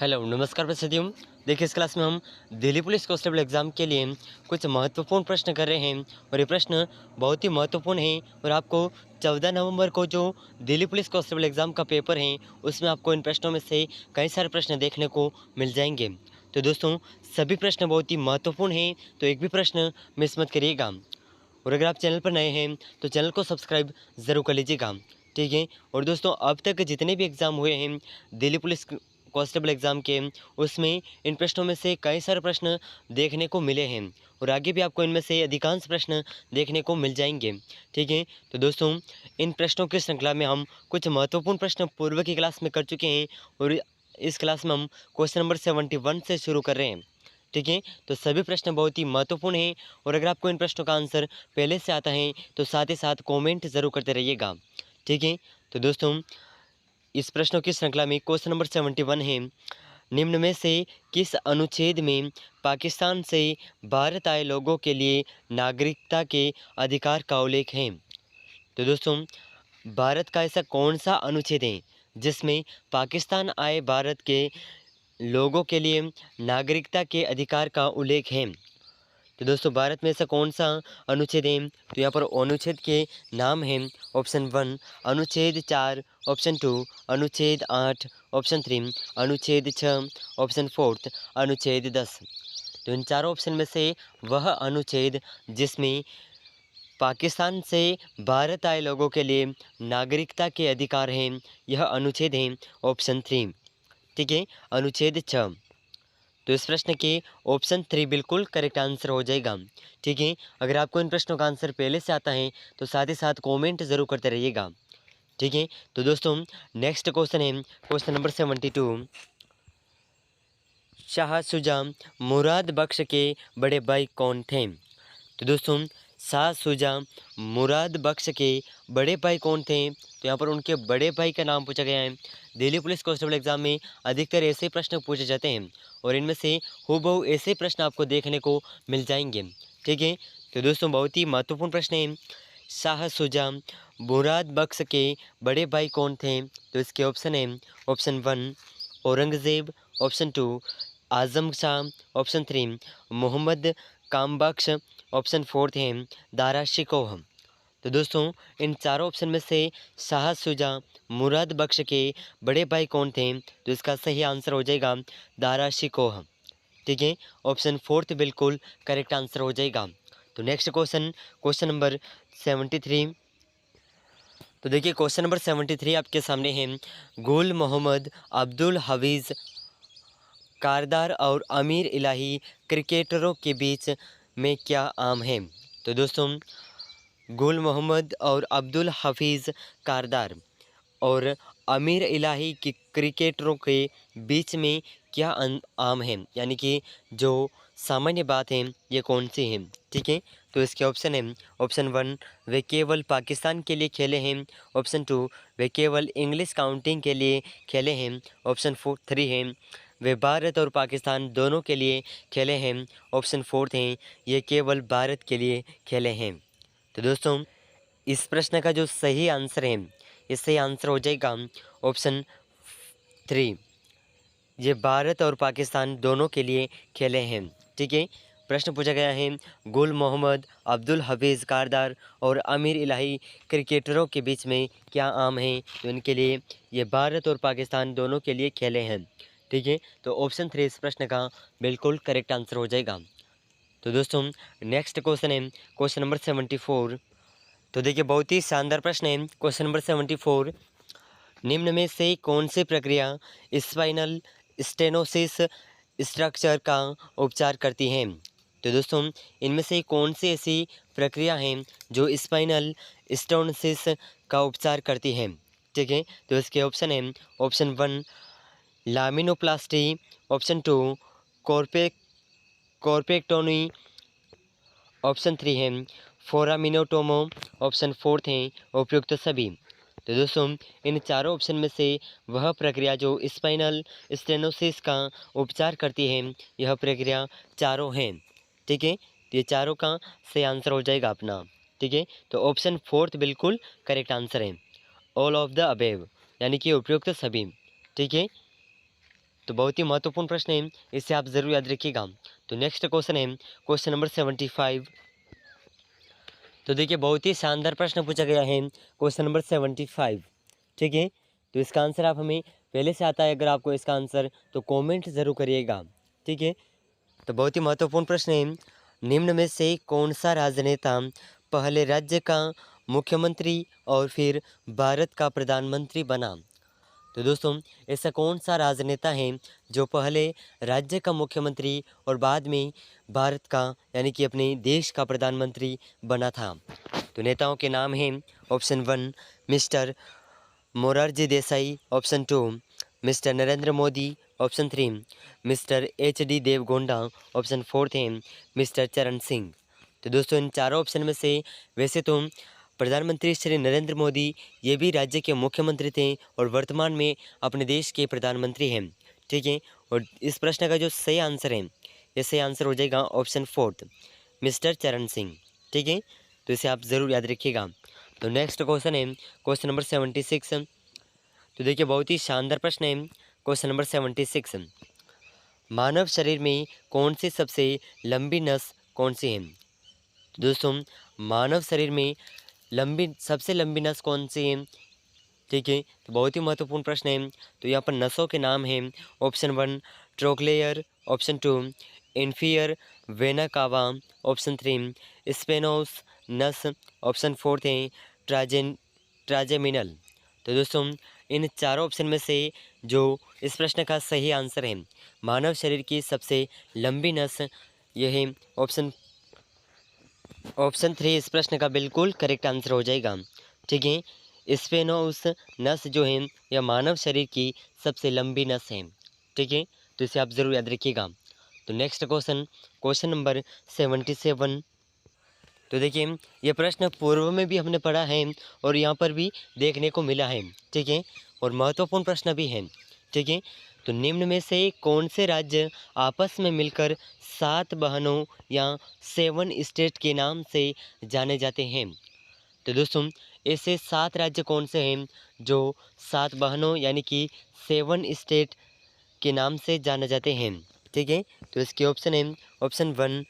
Hello नमस्कार प्रसिद्धियों। देखिए इस क्लास में हम दिल्ली पुलिस कांस्टेबल एग्ज़ाम के लिए कुछ महत्वपूर्ण प्रश्न कर रहे हैं और ये प्रश्न बहुत ही महत्वपूर्ण हैं और आपको 14 नवंबर को जो दिल्ली पुलिस कांस्टेबल एग्ज़ाम का पेपर है उसमें आपको इन प्रश्नों में से कई सारे प्रश्न देखने को मिल जाएंगे। तो दोस्तों सभी प्रश्न बहुत ही महत्वपूर्ण हैं, तो एक भी प्रश्न मिस मत करिएगा। और अगर आप चैनल पर नए हैं तो चैनल को सब्सक्राइब ज़रूर कर लीजिएगा, ठीक है। और दोस्तों अब तक जितने भी एग्ज़ाम हुए हैं दिल्ली पुलिस कांस्टेबल एग्ज़ाम के, उसमें इन प्रश्नों में से कई सारे प्रश्न देखने को मिले हैं और आगे भी आपको इनमें से अधिकांश प्रश्न देखने को मिल जाएंगे, ठीक है। तो दोस्तों इन प्रश्नों की श्रृंखला में हम कुछ महत्वपूर्ण प्रश्न पूर्व की क्लास में कर चुके हैं और इस क्लास में हम क्वेश्चन नंबर 71 से शुरू कर रहे हैं, ठीक है। तो सभी प्रश्न बहुत ही महत्वपूर्ण हैं और अगर आपको इन प्रश्नों का आंसर पहले से आता है तो साथ ही साथ कमेंट ज़रूर करते रहिएगा, ठीक है। तो दोस्तों इस प्रश्नों की श्रृंखला में क्वेश्चन नंबर 71 है, निम्न में से किस अनुच्छेद में पाकिस्तान से भारत आए लोगों के लिए नागरिकता के अधिकार का उल्लेख है। तो दोस्तों भारत का ऐसा कौन सा अनुच्छेद है जिसमें पाकिस्तान आए भारत के लोगों के लिए नागरिकता के अधिकार का उल्लेख है। तो दोस्तों भारत में ऐसा कौन सा अनुच्छेद है, तो यहाँ पर अनुच्छेद के नाम हैं ऑप्शन 1 अनुच्छेद 4, ऑप्शन 2 अनुच्छेद 8, ऑप्शन 3 अनुच्छेद 6, ऑप्शन 4 अनुच्छेद 10। तो इन चारों ऑप्शन में से वह अनुच्छेद जिसमें पाकिस्तान से भारत आए लोगों के लिए नागरिकता के अधिकार हैं, यह अनुच्छेद है ऑप्शन 3, ठीक है, अनुच्छेद 6। तो इस प्रश्न के ऑप्शन 3 बिल्कुल करेक्ट आंसर हो जाएगा, ठीक है। अगर आपको इन प्रश्नों का आंसर पहले से आता है तो साथ ही साथ कमेंट ज़रूर करते रहिएगा, ठीक है। तो दोस्तों नेक्स्ट क्वेश्चन है क्वेश्चन नंबर 72, शाह सुजा मुराद बख्श के बड़े भाई कौन थे। तो दोस्तों शाह सुजा मुराद बख्श के बड़े भाई कौन थे, तो यहाँ पर उनके बड़े भाई का नाम पूछा गया है। दिल्ली पुलिस कांस्टेबल एग्जाम में अधिकतर ऐसे प्रश्न पूछे जाते हैं और इनमें से हूबहू ऐसे प्रश्न आपको देखने को मिल जाएंगे, ठीक है। तो दोस्तों बहुत ही महत्वपूर्ण प्रश्न है, शाह सुजा मुराद बख्श के बड़े भाई कौन थे। तो इसके ऑप्शन है ऑप्शन 1 औरंगज़ेब, ऑप्शन 2 आज़म शाह, ऑप्शन 3 मोहम्मद कामबख्श, ऑप्शन 4 है दारा शिकोह। तो दोस्तों इन चारों ऑप्शन में से शाह सुजा मुराद बख्श के बड़े भाई कौन थे, तो इसका सही आंसर हो जाएगा दारा शिकोह, ठीक है। ऑप्शन 4 बिल्कुल करेक्ट आंसर हो जाएगा। तो नेक्स्ट क्वेश्चन क्वेश्चन नंबर 73। तो देखिए क्वेश्चन नंबर 73 आपके सामने है, गुल मोहम्मद अब्दुल हफीज़ कारदार और आमिर इलाही क्रिकेटरों के बीच में क्या आम है। तो दोस्तों गुल मोहम्मद और अब्दुल हफीज़ कारदार और आमिर इलाही की क्रिकेटरों के बीच में क्या आम है, यानी कि जो सामान्य बात है ये कौन सी है, ठीक है। तो इसके ऑप्शन है ऑप्शन 1 वे केवल पाकिस्तान के लिए खेले हैं, ऑप्शन 2 वे केवल इंग्लिश काउंटिंग के लिए खेले हैं, ऑप्शन 3 है वे भारत और पाकिस्तान दोनों के लिए खेले हैं, ऑप्शन 4 हैं ये केवल भारत के लिए खेले हैं। तो दोस्तों इस प्रश्न का जो सही आंसर है, ये सही आंसर हो जाएगा ऑप्शन 3, ये भारत और पाकिस्तान दोनों के लिए खेले हैं, ठीक है। प्रश्न पूछा गया है गुल मोहम्मद अब्दुल हफीज़ कारदार और आमिर इलाही क्रिकेटरों के बीच में क्या आम है, तो इनके लिए ये भारत और पाकिस्तान दोनों के लिए खेले हैं, ठीक है। तो ऑप्शन 3 इस प्रश्न का बिल्कुल करेक्ट आंसर हो जाएगा। तो दोस्तों नेक्स्ट क्वेश्चन है क्वेश्चन नंबर 74। तो देखिए बहुत ही शानदार प्रश्न है क्वेश्चन नंबर 74, निम्न में से कौन सी प्रक्रिया स्पाइनल स्टेनोसिस स्ट्रक्चर का उपचार करती है। तो दोस्तों इनमें से कौन सी ऐसी प्रक्रिया है जो स्पाइनल स्टेनोसिस का उपचार करती है, ठीक है। तो इसके ऑप्शन है ऑप्शन 1 लामिनोप्लास्टी, ऑप्शन 2 कॉर्पे कॉर्पेक्टोमी, ऑप्शन 3 है फोरामिनोटोमो, ऑप्शन 4 है उपयुक्त सभी। तो दोस्तों इन चारों ऑप्शन में से वह प्रक्रिया जो स्पाइनल स्टेनोसिस का उपचार करती है, यह प्रक्रिया चारों हैं, ठीक है। तो ये चारों का सही आंसर हो जाएगा अपना, ठीक है। तो ऑप्शन 4 बिल्कुल करेक्ट आंसर है, ऑल ऑफ द अबेव, यानी कि उपयुक्त सभी, ठीक है। तो बहुत ही महत्वपूर्ण प्रश्न है, इसे आप ज़रूर याद रखिएगा। तो नेक्स्ट क्वेश्चन है क्वेश्चन नंबर 75। तो देखिए बहुत ही शानदार प्रश्न पूछा गया है क्वेश्चन नंबर 75। ठीक है, तो इसका आंसर आप हमें पहले से आता है, अगर आपको इसका आंसर तो कमेंट ज़रूर करिएगा। ठीक है, तो बहुत ही महत्वपूर्ण प्रश्न है, निम्न में से कौन सा राजनेता पहले राज्य का मुख्यमंत्री और फिर भारत का प्रधानमंत्री बना। तो दोस्तों ऐसा कौन सा राजनेता है जो पहले राज्य का मुख्यमंत्री और बाद में भारत का यानी कि अपने देश का प्रधानमंत्री बना था। तो नेताओं के नाम हैं option 1 mister Morarji Desai, option 2 mister Narendra Modi, option 3 mister HD Devegowda, option 4 है मिस्टर चरण सिंह। तो दोस्तों इन चारों ऑप्शन में से वैसे तो प्रधानमंत्री श्री नरेंद्र मोदी ये भी राज्य के मुख्यमंत्री थे और वर्तमान में अपने देश के प्रधानमंत्री हैं। ठीक है, और इस प्रश्न का जो सही आंसर है, ये सही आंसर हो जाएगा ऑप्शन 4 मिस्टर चरण सिंह। ठीक है, तो इसे आप ज़रूर याद रखिएगा। तो नेक्स्ट क्वेश्चन है क्वेश्चन नंबर 76। तो देखिए बहुत ही शानदार प्रश्न है क्वेश्चन नंबर 76। मानव शरीर में कौन सी सबसे लंबी नस कौन सी है। तो दोस्तों मानव शरीर में सबसे लंबी नस कौन सी है। ठीक है, तो बहुत ही महत्वपूर्ण प्रश्न है। तो यहाँ पर नसों के नाम हैं option 1 trochlear, option 2 inferior vena cava, option 3 स्पेनोस नस, ऑप्शन 4 है ट्राजेमिनल। तो दोस्तों इन चारों ऑप्शन में से जो इस प्रश्न का सही आंसर है, मानव शरीर की सबसे लंबी नस, यह है ऑप्शन 3 इस प्रश्न का बिल्कुल करेक्ट आंसर हो जाएगा। ठीक है, स्पेनोस नस जो है यह मानव शरीर की सबसे लंबी नस है। ठीक है, तो इसे आप ज़रूर याद रखिएगा। तो नेक्स्ट क्वेश्चन नंबर 77। तो देखिए ये प्रश्न पूर्व में भी हमने पढ़ा है और यहाँ पर भी देखने को मिला है। ठीक है, और महत्वपूर्ण प्रश्न भी है। ठीक है, तो निम्न में से कौन से राज्य आपस में मिलकर 7 बहनों या 7 स्टेट के नाम से जाने जाते हैं। तो दोस्तों ऐसे 7 राज्य कौन से हैं जो 7 बहनों यानी कि 7 स्टेट के नाम से जाने जाते हैं। ठीक है, तो इसके ऑप्शन है ऑप्शन 1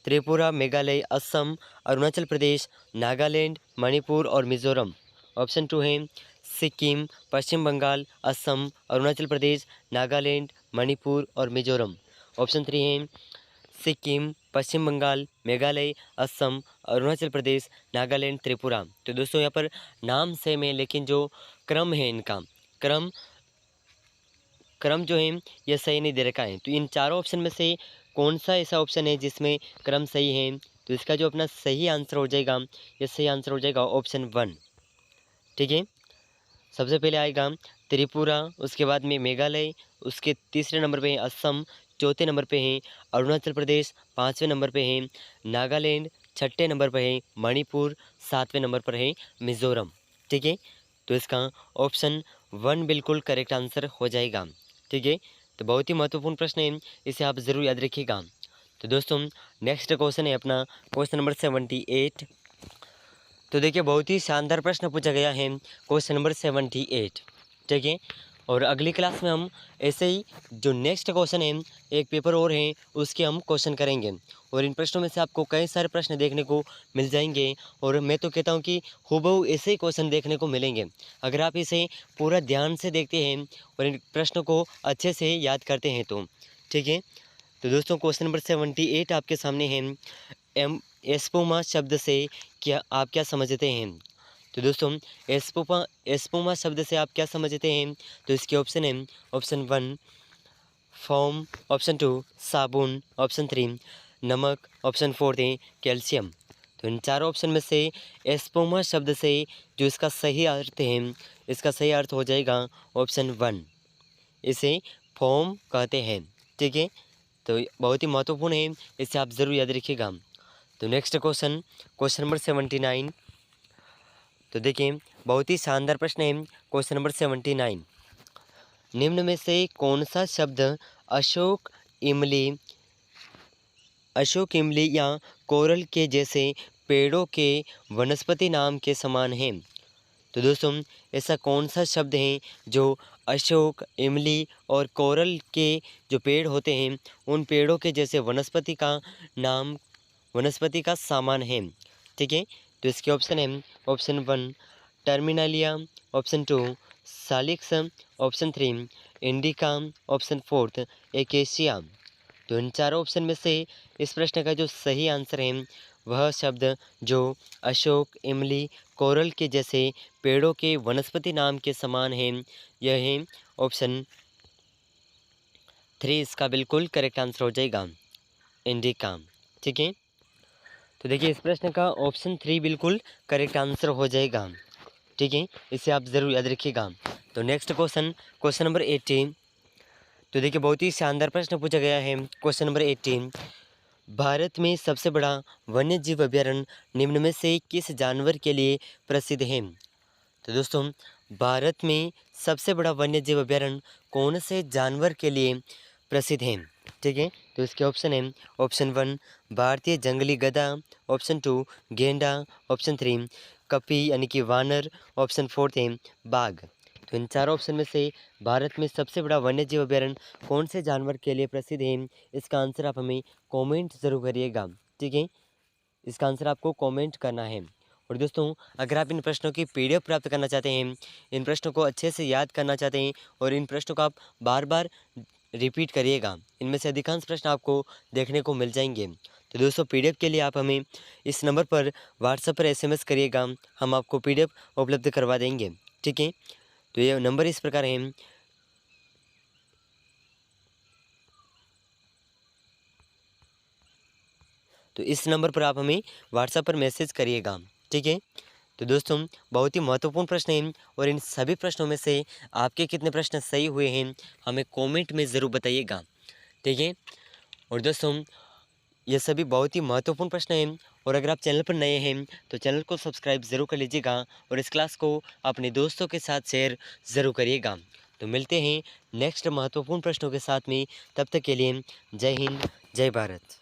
त्रिपुरा, मेघालय, असम, अरुणाचल प्रदेश, नागालैंड, मणिपुर और मिज़ोरम। ऑप्शन 2 है सिक्किम, पश्चिम बंगाल, असम, अरुणाचल प्रदेश, नागालैंड, मणिपुर और मिज़ोरम। ऑप्शन 3 है सिक्किम, पश्चिम बंगाल, मेघालय, असम, अरुणाचल प्रदेश, नागालैंड, त्रिपुरा। तो दोस्तों यहाँ पर नाम सेम है लेकिन जो क्रम है इनका क्रम जो है यह सही नहीं दे रखा है। तो इन चारों ऑप्शन में से कौन सा ऐसा ऑप्शन है जिसमें क्रम सही है। तो इसका जो अपना सही आंसर हो जाएगा, यह सही आंसर हो जाएगा ऑप्शन 1। ठीक है, सबसे पहले आएगा त्रिपुरा, उसके बाद में मेघालय, उसके तीसरे नंबर पे है असम, चौथे नंबर पे है अरुणाचल प्रदेश, पाँचवें नंबर पे है नागालैंड, छठे नंबर पर है मणिपुर, सातवें नंबर पर है मिज़ोरम। ठीक है, तो इसका ऑप्शन 1 बिल्कुल करेक्ट आंसर हो जाएगा। ठीक है, तो बहुत ही महत्वपूर्ण प्रश्न है, इसे आप ज़रूर याद रखिएगा। तो दोस्तों नेक्स्ट क्वेश्चन है अपना क्वेश्चन नंबर 78। तो देखिए बहुत ही शानदार प्रश्न पूछा गया है क्वेश्चन नंबर 78। ठीक है, और अगली क्लास में हम ऐसे ही जो नेक्स्ट क्वेश्चन है, एक पेपर और है उसके हम क्वेश्चन करेंगे और इन प्रश्नों में से आपको कई सारे प्रश्न देखने को मिल जाएंगे और मैं तो कहता हूं कि हूबहू ऐसे ही क्वेश्चन देखने को मिलेंगे अगर आप इसे पूरा ध्यान से देखते हैं और इन प्रश्नों को अच्छे से याद करते हैं तो। ठीक है, तो दोस्तों क्वेश्चन नंबर 78 आपके सामने है। एस्पुमा शब्द से आप क्या समझते हैं। तो दोस्तों एस्पुमा शब्द से आप क्या समझते हैं। तो इसके ऑप्शन है ऑप्शन 1 फोम, ऑप्शन 2 साबुन, ऑप्शन 3 नमक, ऑप्शन 4 है कैल्शियम। तो इन चारों ऑप्शन में से एस्पुमा शब्द से जो इसका सही अर्थ है, इसका सही अर्थ हो जाएगा ऑप्शन 1, इसे फोम कहते हैं। ठीक है, तो बहुत ही महत्वपूर्ण है, इसे आप ज़रूर याद रखिएगा। तो नेक्स्ट क्वेश्चन नंबर 79। तो देखिए बहुत ही शानदार प्रश्न है क्वेश्चन नंबर 79। निम्न में से कौन सा शब्द अशोक इमली या कोरल के जैसे पेड़ों के वनस्पति नाम के समान है। तो दोस्तों ऐसा कौन सा शब्द है जो अशोक, इमली और कोरल के जो पेड़ होते हैं उन पेड़ों के जैसे वनस्पति का सामान है। ठीक है, तो इसके ऑप्शन है option 1 terminalia, option 2 salix, option 3 indica, option 4 acacia. तो इन चारों ऑप्शन में से इस प्रश्न का जो सही आंसर है वह शब्द जो अशोक, इमली, कोरल के जैसे पेड़ों के वनस्पति नाम के समान है, यह है ऑप्शन 3 इसका बिल्कुल करेक्ट आंसर हो जाएगा, इंडिका। ठीक है, तो देखिए इस प्रश्न का ऑप्शन 3 बिल्कुल करेक्ट आंसर हो जाएगा। ठीक है, इसे आप ज़रूर याद रखिएगा। तो नेक्स्ट क्वेश्चन नंबर 18। तो देखिए बहुत ही शानदार प्रश्न पूछा गया है। क्वेश्चन नंबर 18, भारत में सबसे बड़ा वन्य जीव अभयारण्य निम्न में से किस जानवर के लिए प्रसिद्ध है? तो दोस्तों भारत में सबसे बड़ा वन्य जीव अभयारण्य कौन से जानवर के लिए प्रसिद्ध है? ठीक है, तो इसके ऑप्शन है ऑप्शन 1 भारतीय जंगली गधा, ऑप्शन 2 गेंडा, ऑप्शन 3 कपी यानी कि वानर, ऑप्शन 4 है बाघ। तो इन चार ऑप्शन में से भारत में सबसे बड़ा वन्य जीव अभयारण्य कौन से जानवर के लिए प्रसिद्ध है? इसका आंसर आप हमें कमेंट ज़रूर करिएगा। ठीक है, इसका आंसर आपको कमेंट करना है। और दोस्तों अगर आप इन प्रश्नों की पीडीएफ प्राप्त करना चाहते हैं, इन प्रश्नों को अच्छे से याद करना चाहते हैं और इन प्रश्नों को आप बार बार रिपीट करिएगा, इनमें से अधिकांश प्रश्न आपको देखने को मिल जाएंगे। तो दोस्तों पीडीएफ के लिए आप हमें इस नंबर पर व्हाट्सएप पर एसएमएस करिएगा, हम आपको पीडीएफ उपलब्ध करवा देंगे। ठीक है, तो ये नंबर इस प्रकार है, तो इस नंबर पर आप हमें व्हाट्सएप पर मैसेज करिएगा। ठीक है, तो दोस्तों बहुत ही महत्वपूर्ण प्रश्न हैं और इन सभी प्रश्नों में से आपके कितने प्रश्न सही हुए हैं हमें कमेंट में ज़रूर बताइएगा। ठीक है, और दोस्तों ये सभी बहुत ही महत्वपूर्ण प्रश्न हैं और अगर आप चैनल पर नए हैं तो चैनल को सब्सक्राइब ज़रूर कर लीजिएगा और इस क्लास को अपने दोस्तों के साथ शेयर ज़रूर करिएगा। तो मिलते हैं नेक्स्ट महत्वपूर्ण प्रश्नों के साथ में, तब तक के लिए जय हिंद, जय भारत।